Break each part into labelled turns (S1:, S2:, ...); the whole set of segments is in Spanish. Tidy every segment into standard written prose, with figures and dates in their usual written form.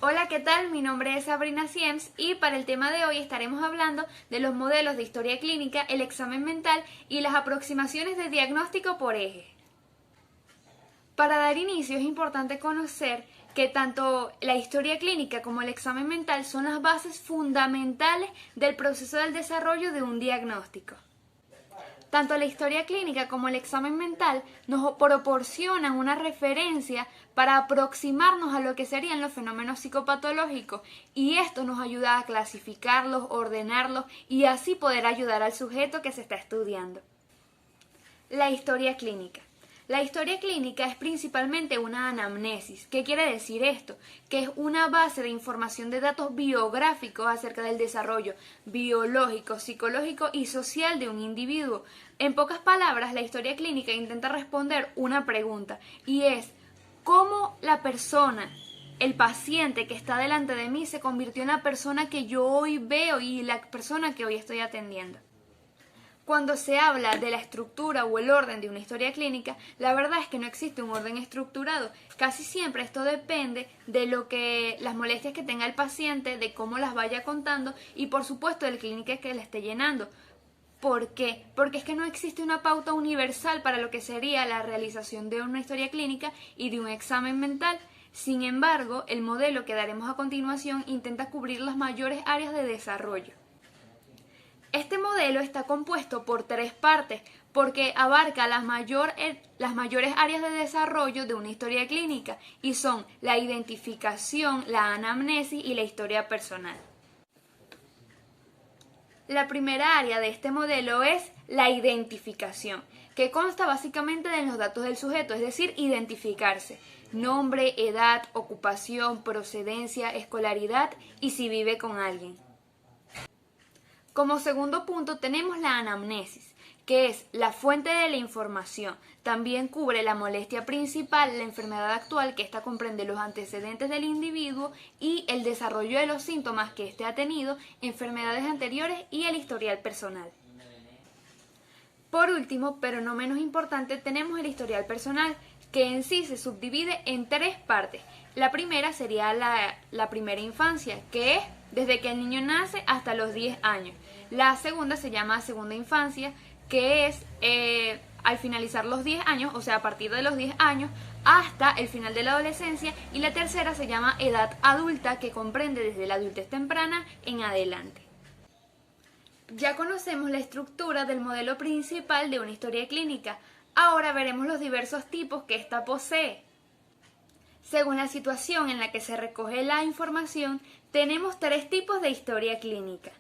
S1: Hola, ¿qué tal? Mi nombre es Sabrina Siems y para el tema de hoy estaremos hablando de los modelos de historia clínica, el examen mental y las aproximaciones de diagnóstico por eje. Para dar inicio es importante conocer que tanto la historia clínica como el examen mental son las bases fundamentales del proceso del desarrollo de un diagnóstico. Tanto la historia clínica como el examen mental nos proporcionan una referencia para aproximarnos a lo que serían los fenómenos psicopatológicos y esto nos ayuda a clasificarlos, ordenarlos y así poder ayudar al sujeto que se está estudiando. La historia clínica. La historia clínica es principalmente una anamnesis. ¿Qué quiere decir esto? Que es una base de información de datos biográficos acerca del desarrollo biológico, psicológico y social de un individuo. En pocas palabras, la historia clínica intenta responder una pregunta y es ¿cómo la persona, el paciente que está delante de mí se convirtió en la persona que yo hoy veo y la persona que hoy estoy atendiendo? Cuando se habla de la estructura o el orden de una historia clínica, la verdad es que no existe un orden estructurado. Casi siempre esto depende de las molestias que tenga el paciente, de cómo las vaya contando y por supuesto del clínica que le esté llenando. ¿Por qué? Porque es que no existe una pauta universal para lo que sería la realización de una historia clínica y de un examen mental. Sin embargo, el modelo que daremos a continuación intenta cubrir las mayores áreas de desarrollo. Este modelo está compuesto por tres partes porque abarca las mayores áreas de desarrollo de una historia clínica y son la identificación, la anamnesis y la historia personal. La primera área de este modelo es la identificación, que consta básicamente de los datos del sujeto, es decir, identificarse, nombre, edad, ocupación, procedencia, escolaridad y si vive con alguien. Como segundo punto tenemos la anamnesis, que es la fuente de la información. También cubre la molestia principal, la enfermedad actual, que ésta comprende los antecedentes del individuo y el desarrollo de los síntomas que éste ha tenido, enfermedades anteriores y el historial personal. Por último, pero no menos importante, tenemos el historial personal, que en sí se subdivide en tres partes. La primera sería la primera infancia, que es desde que el niño nace hasta los 10 años. La segunda se llama segunda infancia, que es al finalizar los 10 años, o sea, a partir de los 10 años hasta el final de la adolescencia. Y la tercera se llama edad adulta, que comprende desde la adultez temprana en adelante. Ya conocemos la estructura del modelo principal de una historia clínica. Ahora veremos los diversos tipos que ésta posee. Según la situación en la que se recoge la información, tenemos tres tipos de historia clínica.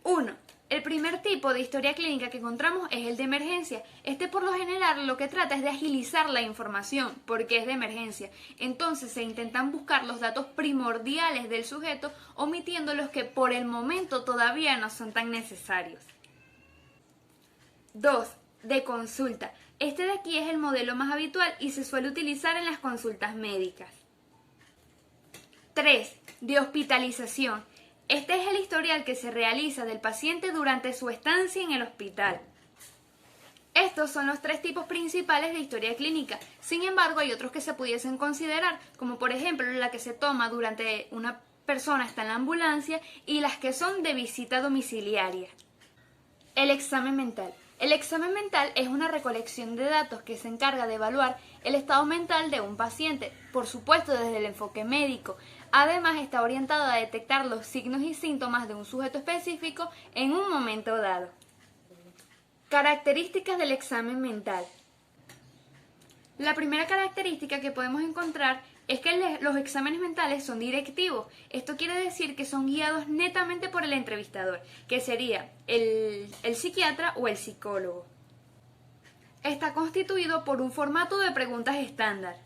S1: 1. El primer tipo de historia clínica que encontramos es el de emergencia. Este por lo general lo que trata es de agilizar la información porque es de emergencia. Entonces se intentan buscar los datos primordiales del sujeto omitiendo los que por el momento todavía no son tan necesarios. 2. De consulta. Este de aquí es el modelo más habitual y se suele utilizar en las consultas médicas. 3. De hospitalización. Este es el historial que se realiza del paciente durante su estancia en el hospital. Estos son los tres tipos principales de historia clínica. Sin embargo, hay otros que se pudiesen considerar, como por ejemplo la que se toma durante una persona está en la ambulancia y las que son de visita domiciliaria. El examen mental. El examen mental es una recolección de datos que se encarga de evaluar el estado mental de un paciente, por supuesto desde el enfoque médico. Además está orientado a detectar los signos y síntomas de un sujeto específico en un momento dado. Características del examen mental. La primera característica que podemos encontrar es que los exámenes mentales son directivos. Esto quiere decir que son guiados netamente por el entrevistador, que sería el psiquiatra o el psicólogo. Está constituido por un formato de preguntas estándar.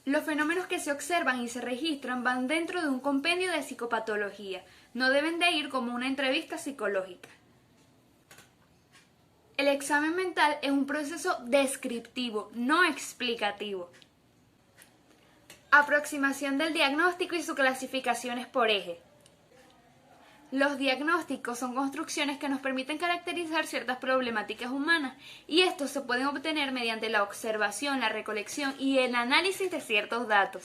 S1: Los fenómenos que se observan y se registran van dentro de un compendio de psicopatología. No deben de ir como una entrevista psicológica. El examen mental es un proceso descriptivo, no explicativo. Aproximación del diagnóstico y sus clasificaciones por eje. Los diagnósticos son construcciones que nos permiten caracterizar ciertas problemáticas humanas y estos se pueden obtener mediante la observación, la recolección y el análisis de ciertos datos.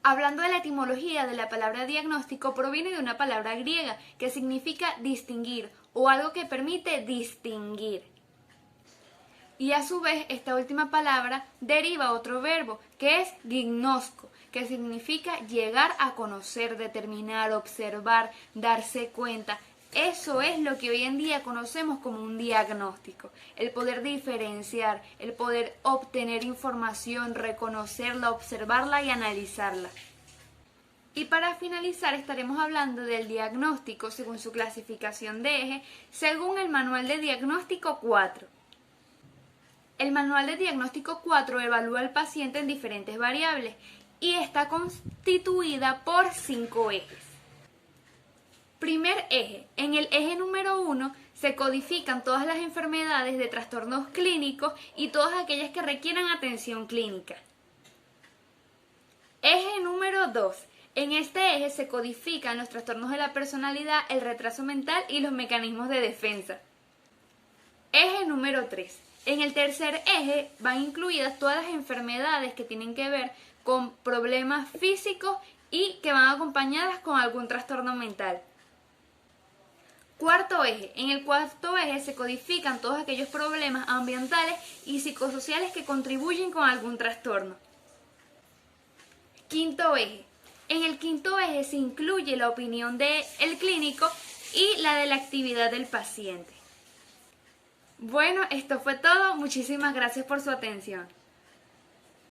S1: Hablando de la etimología de la palabra diagnóstico, proviene de una palabra griega que significa distinguir o algo que permite distinguir. Y a su vez, esta última palabra deriva otro verbo, que es gignosco, que significa llegar a conocer, determinar, observar, darse cuenta. Eso es lo que hoy en día conocemos como un diagnóstico, el poder diferenciar, el poder obtener información, reconocerla, observarla y analizarla. Y para finalizar estaremos hablando del diagnóstico según su clasificación de eje, según el Manual de Diagnóstico 4. El Manual de Diagnóstico 4 evalúa al paciente en diferentes variables y está constituida por 5 ejes. Primer eje. En el eje número 1 se codifican todas las enfermedades de trastornos clínicos y todas aquellas que requieran atención clínica. Eje número 2. En este eje se codifican los trastornos de la personalidad, el retraso mental y los mecanismos de defensa. Eje número 3. En el tercer eje van incluidas todas las enfermedades que tienen que ver con problemas físicos y que van acompañadas con algún trastorno mental. Cuarto eje. En el cuarto eje se codifican todos aquellos problemas ambientales y psicosociales que contribuyen con algún trastorno. Quinto eje. En el quinto eje se incluye la opinión del clínico y la de la actividad del paciente. Bueno, esto fue todo. Muchísimas gracias por su atención.